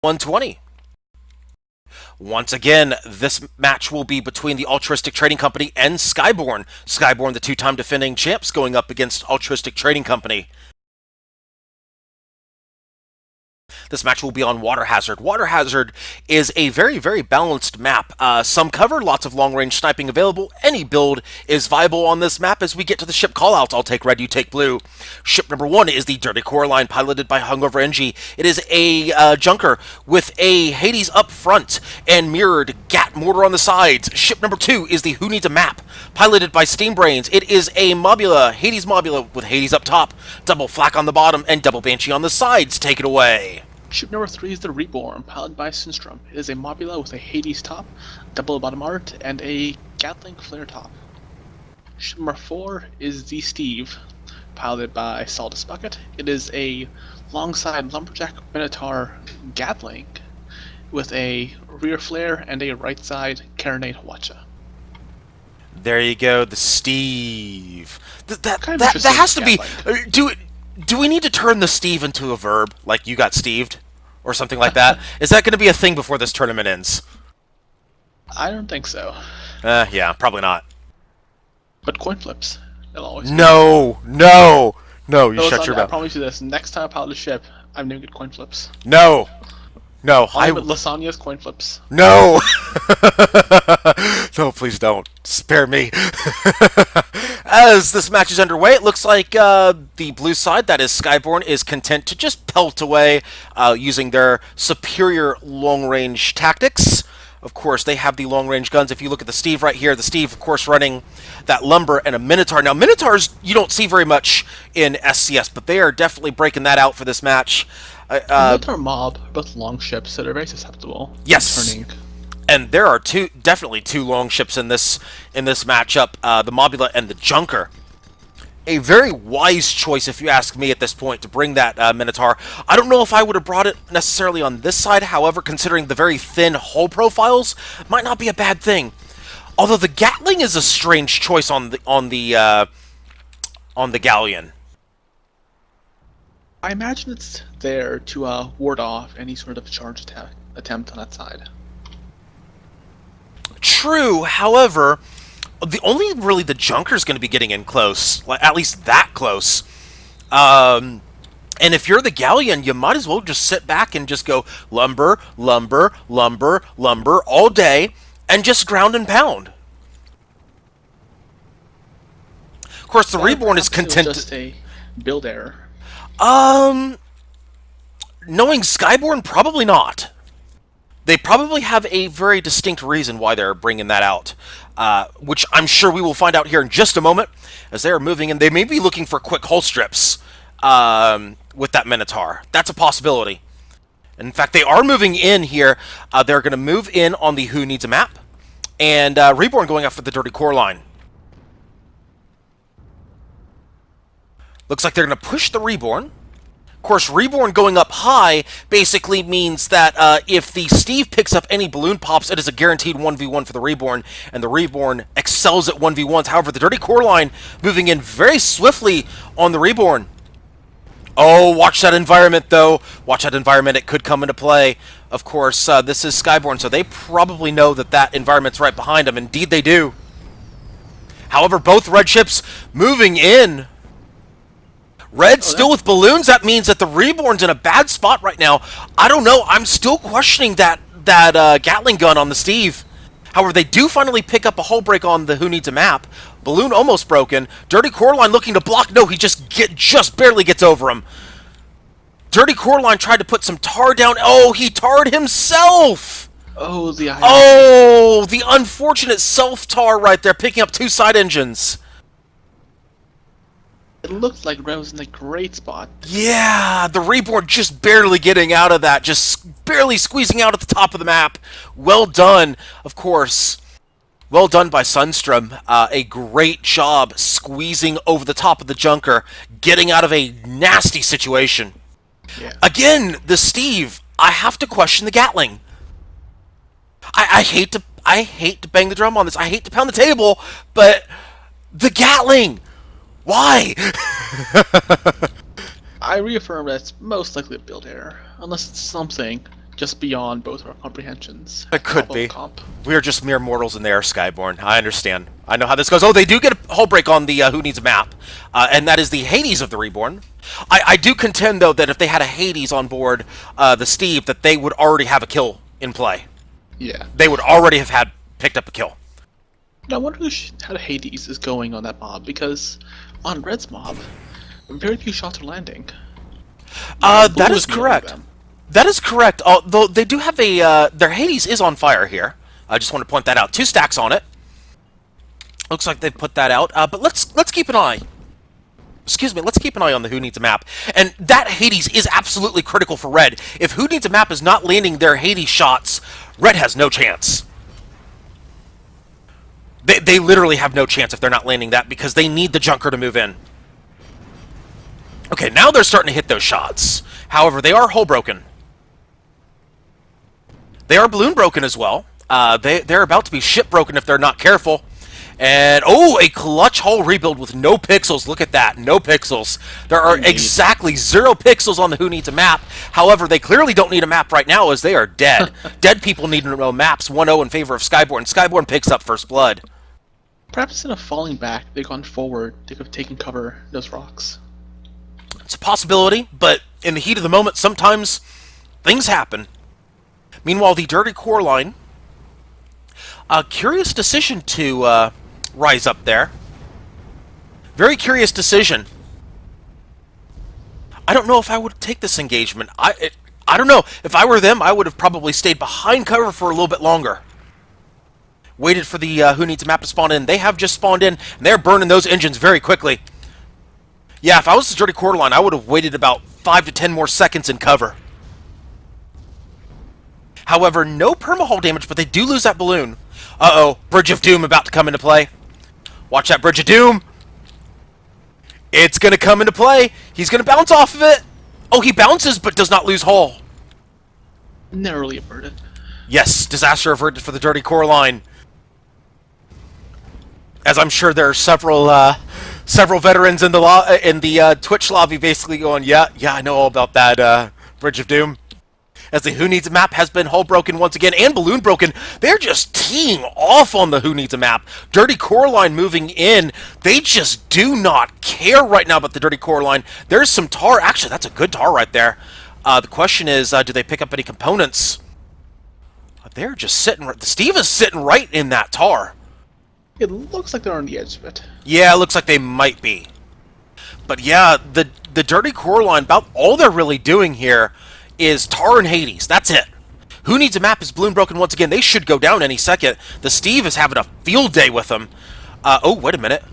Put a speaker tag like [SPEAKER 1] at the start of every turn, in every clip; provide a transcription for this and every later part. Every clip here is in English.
[SPEAKER 1] 120. Once again, this match will be between the Altruistic Trading Company and Skyborne. Skyborne, the two-time defending champs, going up against Altruistic Trading Company. This match will be on Water Hazard. Water Hazard is a very, very balanced map. Some cover, lots of long-range sniping available. Any build is viable on this map. As we get to the ship callouts, I'll take red, you take blue. Ship number 1 is the Dirty Coraline, piloted by Hungover NG. It is a junker with a Hades up front and mirrored Gat mortar on the sides. Ship number 2 is the Who Needs a Map, piloted by Steambrains. It is a Mobula, Hades Mobula with Hades up top, double Flak on the bottom, and double Banshee on the sides. Take it away.
[SPEAKER 2] Ship number 3 is the Reborn, piloted by Sinstrom. It is a Mobula with a Hades top, double bottom art, and a Gatling flare top. Ship number 4 is the Steve, piloted by Saldus Bucket. It is a longside Lumberjack Minotaur Gatling with a rear flare and a right side Carronade Hwacha.
[SPEAKER 1] There you go, the Steve. That has to be... Do we need to turn the Steve into a verb, like you got Steved, or something like that? Is that going to be a thing before this tournament ends?
[SPEAKER 2] I don't think so.
[SPEAKER 1] Yeah, probably not.
[SPEAKER 2] But coin flips. It'll always
[SPEAKER 1] no, you shut your mouth.
[SPEAKER 2] I promise you this, next time I pilot a ship, I'm doing good coin flips.
[SPEAKER 1] No,
[SPEAKER 2] Lysanya's coin flips.
[SPEAKER 1] No! No, please don't. Spare me. As this match is underway, it looks like the blue side, that is Skyborne, is content to just pelt away using their superior long-range tactics. Of course, they have the long-range guns. If you look at the Steve right here, the Steve, of course, running that Lumber and a Minotaur. Now, Minotaurs you don't see very much in SCS, but they are definitely breaking that out for this match.
[SPEAKER 2] Minotaur Mob are both long ships, so they're very susceptible.
[SPEAKER 1] Yes. And there are definitely two long ships in this matchup, the Mobula and the Junker. A very wise choice, if you ask me, at this point, to bring that Minotaur. I don't know if I would have brought it necessarily on this side. However, considering the very thin hull profiles, might not be a bad thing. Although the Gatling is a strange choice on the Galleon.
[SPEAKER 2] I imagine it's there to ward off any sort of charge attempt on that side.
[SPEAKER 1] True, however, the Junker's going to be getting in close, at least that close. And if you're the Galleon, you might as well just sit back and just go lumber, lumber, lumber, lumber all day, and just ground and pound. Of course, the Reborn is content.
[SPEAKER 2] Just a build error.
[SPEAKER 1] Knowing Skyborne, probably not. They probably have a very distinct reason why they're bringing that out, which I'm sure we will find out here in just a moment, as they are moving in. They may be looking for quick hull strips with that Minotaur. That's a possibility. In fact, they are moving in here. They're going to move in on the Who Needs a Map, and Reborn going after the Dirty Coraline. Looks like they're going to push the Reborn. Of course, Reborn going up high basically means that if the Steve picks up any balloon pops, it is a guaranteed 1v1 for the Reborn, and the Reborn excels at 1v1s. However, the Dirty Coraline moving in very swiftly on the Reborn. Oh, watch that environment, though. Watch that environment. It could come into play. Of course, this is Skyborne, so they probably know that that environment's right behind them. Indeed, they do. However, both red ships moving in. Red still with balloons. That means that the Reborn's in a bad spot right now. I don't know. I'm still questioning that Gatling gun on the Steve. However, they do finally pick up a hull break on the Who Needs a Map. Balloon almost broken. Dirty Coraline looking to block. No, he just barely gets over him. Dirty Coraline tried to put some tar down. Oh, he tarred himself.
[SPEAKER 2] Oh,
[SPEAKER 1] the unfortunate self-tar right there, picking up 2 side engines.
[SPEAKER 2] It looked like Red was in a great spot.
[SPEAKER 1] Yeah, the Reborn just barely getting out of that, just barely squeezing out at the top of the map. Well done, of course. Well done by Sunstrom. A great job squeezing over the top of the Junker, getting out of a nasty situation.
[SPEAKER 2] Yeah.
[SPEAKER 1] Again, the Steve. I have to question the Gatling. I hate to bang the drum on this. I hate to pound the table, but the Gatling. Why?
[SPEAKER 2] I reaffirm that it's most likely a build error, unless it's something just beyond both our comprehensions.
[SPEAKER 1] It could
[SPEAKER 2] Top of
[SPEAKER 1] be.
[SPEAKER 2] Comp.
[SPEAKER 1] We are just mere mortals in there, Skyborne. I understand. I know how this goes. Oh, they do get a hull break on the Who Needs a Map, and that is the Hades of the Reborn. I do contend, though, that if they had a Hades on board the Steve, that they would already have a kill in play.
[SPEAKER 2] Yeah.
[SPEAKER 1] They would already have picked up a kill.
[SPEAKER 2] Now, I wonder how Hades is going on that mob, because on Red's mob, very few shots are landing.
[SPEAKER 1] That
[SPEAKER 2] Blue
[SPEAKER 1] is
[SPEAKER 2] nailing
[SPEAKER 1] correct.
[SPEAKER 2] them.
[SPEAKER 1] That is correct. Although they do have a their Hades is on fire here. I just want to point that out. 2 stacks on it. Looks like they've put that out. But let's keep an eye. Excuse me. Let's keep an eye on the Who Needs a Map. And that Hades is absolutely critical for Red. If Who Needs a Map is not landing their Hades shots, Red has no chance. They literally have no chance if they're not landing that because they need the Junker to move in. Okay, now they're starting to hit those shots. However, they are hull broken. They are balloon broken as well. They're about to be ship broken if they're not careful. And, oh, a clutch hull rebuild with no pixels. Look at that, no pixels. There are exactly 0 pixels on the Who Needs a Map. However, they clearly don't need a map right now as they are dead. Dead people need to know maps. 1-0 in favor of Skyborne. Skyborne picks up first blood.
[SPEAKER 2] Perhaps instead of falling back, they've gone forward. They could have taken cover in those rocks.
[SPEAKER 1] It's a possibility, but in the heat of the moment, sometimes things happen. Meanwhile, the Dirty Core line, a curious decision to rise up there. Very curious decision. I don't know if I would take this engagement. I don't know. If I were them, I would have probably stayed behind cover for a little bit longer. Waited for the Who Needs a Map to spawn in. They have just spawned in, and they're burning those engines very quickly. Yeah, if I was the Dirty Core line, I would have waited about 5 to 10 more seconds in cover. However, no perma-hull damage, but they do lose that balloon. Uh-oh, Bridge of Doom about to come into play. Watch that Bridge of Doom. It's going to come into play. He's going to bounce off of it. Oh, he bounces, but does not lose hull.
[SPEAKER 2] Narrowly averted.
[SPEAKER 1] Yes, disaster averted for the Dirty Core line. As I'm sure there are several veterans in the Twitch lobby basically going, yeah, I know all about that Bridge of Doom. As the Who Needs a Map has been hull broken once again and balloon broken, they're just teeing off on the Who Needs a Map. Dirty Core line moving in. They just do not care right now about the Dirty Core line. There's some tar. Actually, that's a good tar right there. The question is, do they pick up any components? They're just sitting. The Steve is sitting right in that tar.
[SPEAKER 2] It looks like they're on the edge of it.
[SPEAKER 1] Yeah, it looks like they might be. But yeah, the Dirty Core line, about all they're really doing here is tar and Hades. That's it. Who Needs a Map is balloon broken once again. They should go down any second. The Steve is having a field day with them. Oh, wait a minute.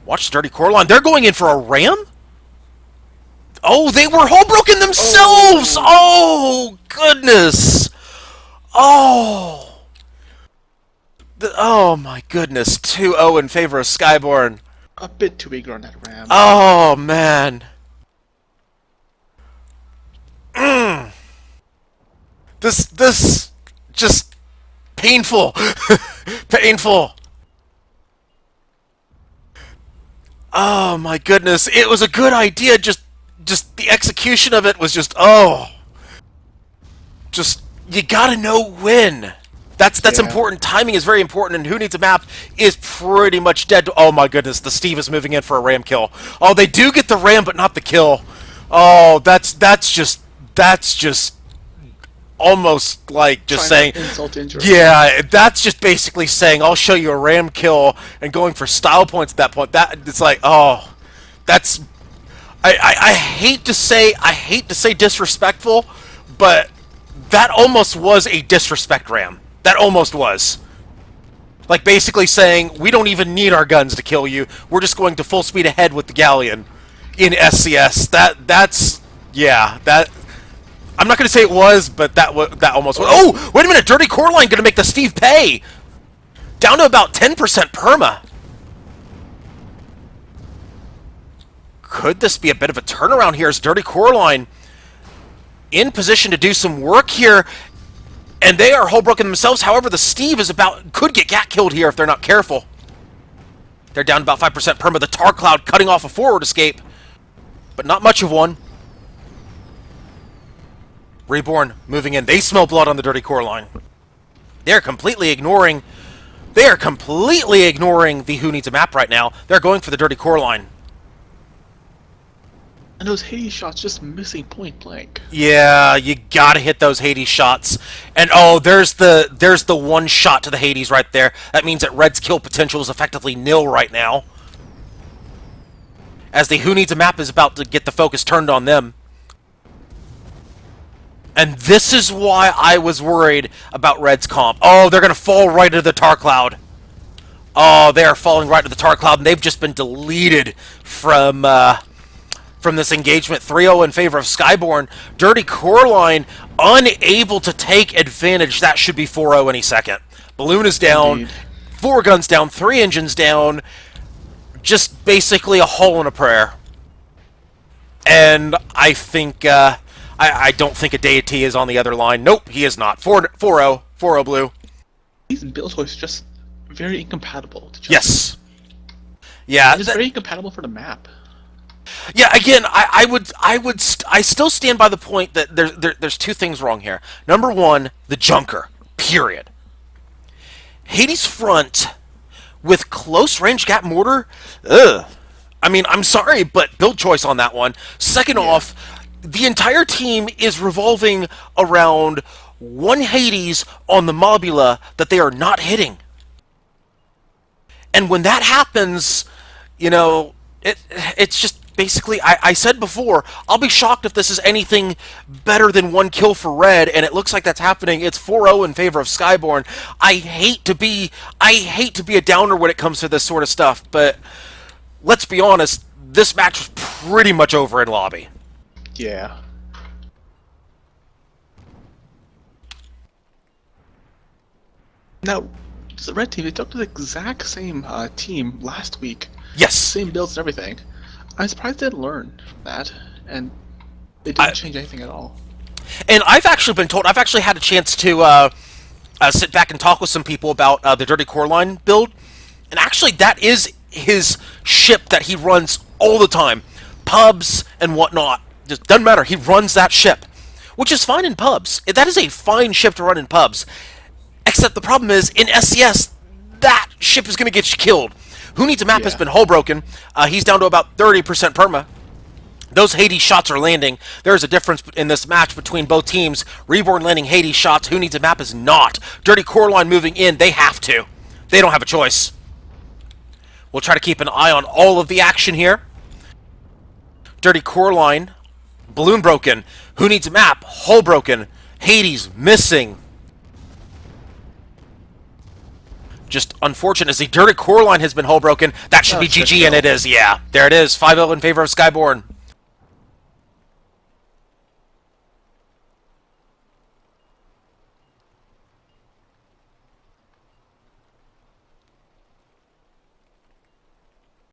[SPEAKER 1] Watch the Dirty Core line. They're going in for a ram? Oh, they were hull broken themselves! Oh, goodness! Oh! Oh my goodness, 2-0 in favor of Skyborne.
[SPEAKER 2] A bit too eager on that ram.
[SPEAKER 1] Oh man. This just painful. Painful. Oh my goodness, it was a good idea, just the execution of it was just you gotta know when. That's important. Timing is very important, and Who Needs a Map is pretty much dead. Oh my goodness, the Steve is moving in for a ram kill. Oh, they do get the ram, but not the kill. Oh, that's just almost like just saying,
[SPEAKER 2] insult injury.
[SPEAKER 1] yeah, that's just basically saying I'll show you a ram kill and going for style points at that point. That it's like, oh, that's I hate to say disrespectful, but that almost was a disrespect ram. That almost was. Like basically saying, we don't even need our guns to kill you. We're just going to full speed ahead with the galleon in SCS. That's yeah, that I'm not going to say it was, but that almost was. Oh, wait a minute. Dirty Core line going to make the Steve pay. Down to about 10% perma. Could this be a bit of a turnaround here as Dirty Core line in position to do some work here? And they are hull broken themselves. However, the Steve could get gat killed here if they're not careful. They're down to about 5% perma. The tar cloud cutting off a forward escape, but not much of one. Reborn moving in. They smell blood on the dirty core line. They're completely ignoring... They are completely ignoring the who needs a map right now. They're going for the dirty core line.
[SPEAKER 2] And those Hades shots just missing point blank.
[SPEAKER 1] Yeah, you gotta hit those Hades shots. And oh, there's the one shot to the Hades right there. That means that Red's kill potential is effectively nil right now. As the who needs a map is about to get the focus turned on them. And this is why I was worried about Red's comp. Oh, they're gonna fall right into the tar cloud. Oh, they are falling right into the tar cloud, and they've just been deleted from this engagement. 3-0 in favor of Skyborne. Dirty core line unable to take advantage. That should be 4-0 any second. Balloon is down.
[SPEAKER 2] Indeed.
[SPEAKER 1] 4 guns down. 3 engines down. Just basically a hole in a prayer. And I think, I don't think a deity is on the other line. Nope, he is not. 4-0. 4-0 blue.
[SPEAKER 2] These build choices just very incompatible. To
[SPEAKER 1] Yes. Yeah.
[SPEAKER 2] It's very incompatible for the map.
[SPEAKER 1] Yeah, again, I still stand by the point that there's 2 things wrong here. Number 1, the junker. Period. Hades front with close range gap mortar. Ugh. I mean, I'm sorry, but build choice on that one. Second off, the entire team is revolving around one Hades on the Mobula that they are not hitting. And when that happens, you know, it's just basically, I said before, I'll be shocked if this is anything better than 1 kill for Red, and it looks like that's happening. It's 4-0 in favor of Skyborne. I hate to be a downer when it comes to this sort of stuff, but let's be honest, this match was pretty much over in lobby.
[SPEAKER 2] Yeah. Now, the red team, they took the exact same team last week.
[SPEAKER 1] Yes.
[SPEAKER 2] Same builds and everything. I'm surprised they didn't learn from that, and they didn't change anything at all.
[SPEAKER 1] And I've actually been told, I've actually had a chance to sit back and talk with some people about the Dirty Core Line build, and actually that is his ship that he runs all the time. Pubs and whatnot. Just doesn't matter, he runs that ship. Which is fine in pubs. That is a fine ship to run in pubs. Except the problem is, in SCS, that ship is going to get you killed. Who Needs a Map has been hull broken. He's down to about 30% perma. Those Hades shots are landing. There's a difference in this match between both teams. Reborn landing Hades shots. Who Needs a Map is not. Dirty Core Line moving in. They have to. They don't have a choice. We'll try to keep an eye on all of the action here. Dirty Core Line. Balloon broken. Who Needs a Map? Hull broken. Hades missing. Just unfortunate as the Dirty Core Line has been hull broken. That should be GG, and it is. Yeah, there it is. 5-0 in favor of Skyborne.